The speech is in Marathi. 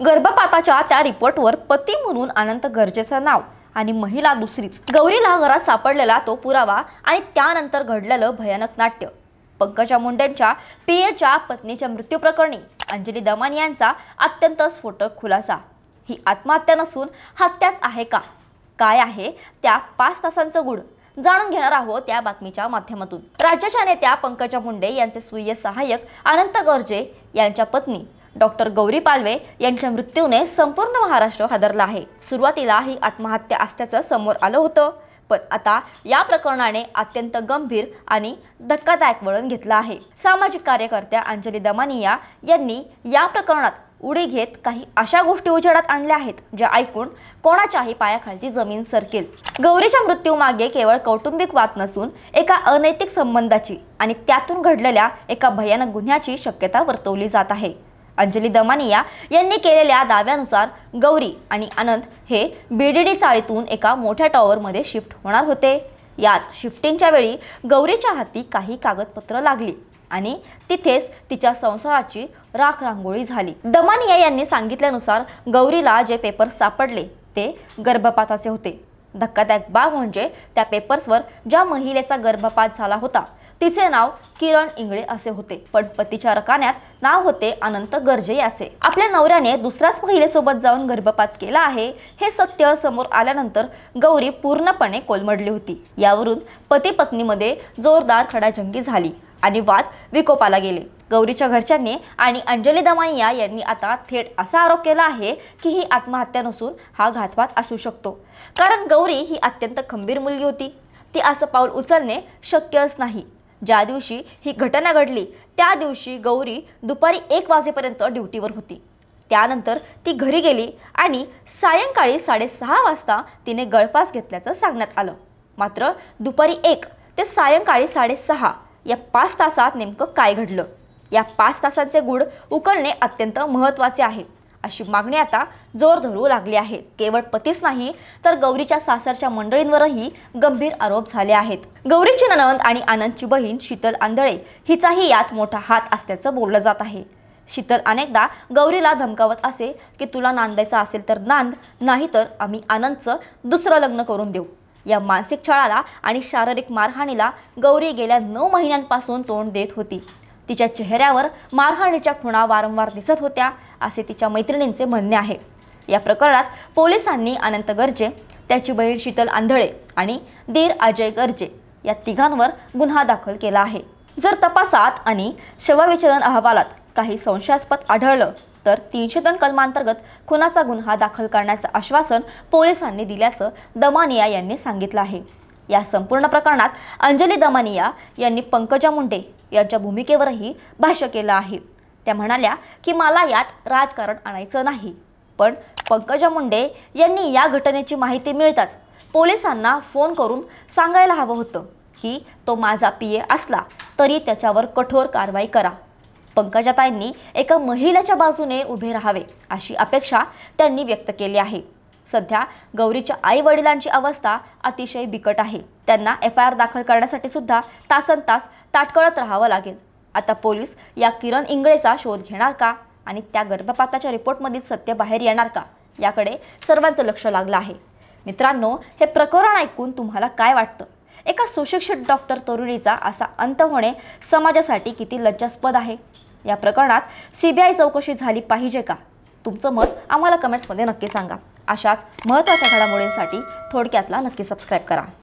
गर्भपाताच्या त्या रिपोर्टवर पती म्हणून अनंत गर्जेचं नाव आणि महिला दुसरीच। गौरीला घरात सापडलेला तो पुरावा आणि त्यानंतर घडलेलं भयानक नाट्य। पंकजा मुंडेंच्या पीएच्या पत्नीच्या मृत्यू प्रकरणी अंजली दमानी यांचा अत्यंत स्फोटक खुलासा। ही आत्महत्या नसून हत्याच आहे का? काय आहे त्या 5 तासांचं गुड? जाणून घेणार आहोत या बातमीच्या माध्यमातून। राज्याच्या नेत्या पंकजा मुंडे यांचे स्वीय सहाय्यक अनंत गर्जे यांच्या पत्नी डॉक्टर गौरी पालवे यांच्या मृत्यूने संपूर्ण महाराष्ट्र हादरला आहे। सुरुवातीला ही आत्महत्या असल्याचं समोर आलं होतं, पण आता या प्रकरणाने अत्यंत गंभीर आणि धक्कादायक वळण घेतलं आहे। सामाजिक कार्यकर्त्या अंजली दमानी यांनी या प्रकरणात उडी घेत काही अशा गोष्टी उजेडात आणल्या आहेत ज्या ऐकून कोणाच्याही पायाखालची जमीन सरकेल। गौरीच्या मृत्यूमागे केवळ कौटुंबिक वाद नसून एका अनैतिक संबंधाची आणि त्यातून घडलेल्या एका भयानक गुन्ह्याची शक्यता वर्तवली जात आहे। अंजली दमानी यांनी केलेल्या दाव्यानुसार गौरी आणि अनंत हे बीडीडी चाळीतून एका मोठ्या टॉवरमध्ये शिफ्ट होणार होते। याच शिफ्टिंगच्या वेळी गौरीच्या हाती काही कागदपत्र लागली आणि तिथेच तिच्या संसाराची राख रांगोळी झाली। दमानी यांनी सांगितल्यानुसार गौरीला जे पेपर्स सापडले ते गर्भपाताचे होते। धक्कादायक बाब म्हणजे त्या पेपर्सवर ज्या महिलेचा गर्भपात झाला होता तिचे नाव किरण इंगळे असे होते, पण पतीच्या रकान्यात नाव होते अनंत गर्जे याचे। आपल्या नवऱ्याने दुसऱ्याच महिलेसोबत जाऊन गर्भपात केला आहे हे सत्य समोर आल्यानंतर गौरी पूर्णपणे कोलमडली होती। यावरून पती पत्नीमध्ये जोरदार खडाजंगी झाली आणि वाद विकोपाला गेले। गौरीच्या घरच्यांनी आणि अंजली दमानी यांनी आता थेट असा आरोप केला आहे की ही आत्महत्या नसून हा घातपात असू शकतो, कारण गौरी ही अत्यंत खंबीर मुलगी होती। ती असं पाऊल उचलणे शक्यच नाही। ज्या दिवशी ही घटना घडली त्या दिवशी गौरी दुपारी 1 वाजेपर्यंत ड्युटीवर होती। त्यानंतर ती घरी गेली आणि सायंकाळी 6:30 वाजता तिने गळफास घेतल्याचं सांगण्यात आलं। मात्र दुपारी 1 ते सायंकाळी 6:30 या 5 तासात नेमकं काय घडलं? या 5 तासांचे गूढ उकलणे अत्यंत महत्त्वाचे आहे, अशी मागणी आता जोर धरू लागली आहे। केवळ पतीच नाही तर गौरीच्या सासरच्या मंडळींवरही गंभीर आरोप झाले आहेत। गौरीची नणंद आणि आनंदची बहीण शीतल आंधळे हिचाही यात मोठा हात असल्याचं बोललं जात आहे। शीतल अनेकदा गौरीला धमकावत असे की तुला नांदायचं असेल तर नांद, नाही तर आम्ही आनंदचं दुसरं लग्न करून देऊ। या मानसिक छळाला आणि शारीरिक मारहाणीला गौरी गेल्या 9 महिन्यांपासून तोंड देत होती। तिच्या चेहऱ्यावर मारहाणीच्या खुणा वारंवार दिसत होत्या असे तिच्या मैत्रिणींचे म्हणणे आहे। या प्रकरणात पोलिसांनी अनंत गर्जे, त्याची बहीण शीतल आंधळे आणि दीर अजय गर्जे या तिघांवर गुन्हा दाखल केला आहे। जर तपासात आणि शवविच्छेदन अहवालात काही संशयास्पद आढळलं तर 302 कलमांतर्गत खुनाचा गुन्हा दाखल करण्याचं आश्वासन पोलिसांनी दिल्याचं दमानी यांनी सांगितलं आहे। या संपूर्ण प्रकरणात अंजली दमानी यांनी पंकजा मुंडे यांच्या भूमिकेवरही भाष्य केलं आहे। त्या म्हणाल्या की मला यात राजकारण आणायचं नाही, पण पंकजा मुंडे यांनी या घटनेची माहिती मिळताच पोलिसांना फोन करून सांगायला हवं होतं की तो माझा पीए असला तरी त्याच्यावर कठोर कारवाई करा। पंकजाताईंनी एका महिलेच्या बाजूने उभे राहावे अशी अपेक्षा त्यांनी व्यक्त केली आहे। सध्या गौरीच्या आई वडिलांची अवस्था अतिशय बिकट आहे। त्यांना FIR दाखल करण्यासाठी सुद्धा तासनतास ताटकळत राहावं लागेल। आता पोलीस या किरण इंगळेचा शोध घेणार का आणि त्या गर्भपाताच्या रिपोर्टमधील सत्य बाहेर येणार का याकडे सर्वांचं लक्ष लागलं आहे। मित्रांनो, हे प्रकरण ऐकून तुम्हाला काय वाटतं? एका सुशिक्षित डॉक्टर तरुणीचा असा अंत होणे समाजासाठी किती लज्जास्पद आहे? या प्रकरणात CBI चौकशी झाली पाहिजे का? तुमचं मत आम्हाला कमेंट्समध्ये नक्की सांगा। अशाच महत्त्वाच्या घडामोडींसाठी थोडक्यातला नक्की सबस्क्राईब करा।